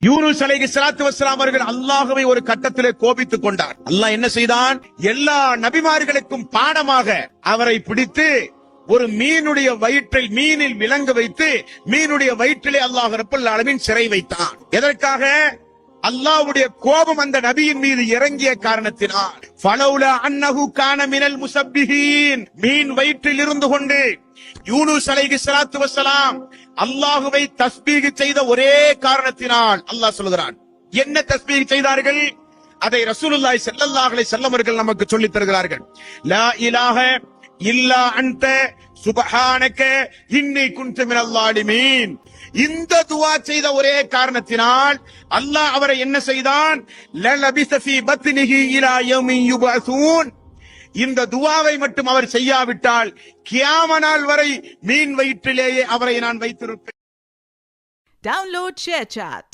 யூனுஸ் அலைஹிஸ்ஸலாத்து வஸ்ஸலாம் அவர்கள் அல்லாஹ்வை ஒரு கட்டத்திலே கோபித்துக் கொண்டார். அல்லாஹ் என்ன செய்தான்? எல்லா நபிமார்களுக்கும் பாடமாக அவரை பிடித்து ஒரு மீனுடைய வயிற்றில் மீனில் விலங்கு வைத்து மீனுடைய வயிற்றிலே அல்லாஹ் ரப்பல் ஆலமீன் சிறை வைத்தான். எதற்காக? அல்லாஹ்வுடைய கோபம் அந்த நபியின் மீது இறங்கிய காரணத்தினால். ஃபலௌலா அன்னஹு கான மினல் முஸப்பிஹீன், மீன் வயிற்றில் இருந்து கொண்டு யூனுஸ் அலைஹிஸ்ஸலாத்து வஸ்ஸலாம் அல்லாஹ்வை தஸ்பீஹ் செய்த ஒரே காரணத்தினால் அல்லாஹ் சொல்கிறான். என்ன தஸ்பீஹ் செய்தார்கள்? அதை ரசூலுல்லாஹி ஸல்லல்லாஹு அலைஹி வஸல்லம் அவர்கள் நமக்கு சொல்லித் தருகிறார்கள். லா இலாஹ இல்லா அன்த சுப்ஹானக இன்னி குன்து மினல் ஸாலிமீன். இந்த துஆ செய்த ஒரே காரணத்தினால் அல்லாஹ் அவரை என்ன செய்தான்? லலபிஸ ஃபீ பத்னிஹி இலா யௌமி யுபஅஸூன். இந்த துஆவை மட்டும் அவர் செய்யாவிட்டால் கியாமத் நாள் வரை மீன் வயிற்றிலேயே அவரை நான் வைத்திருப்பேன். Download ShareChat.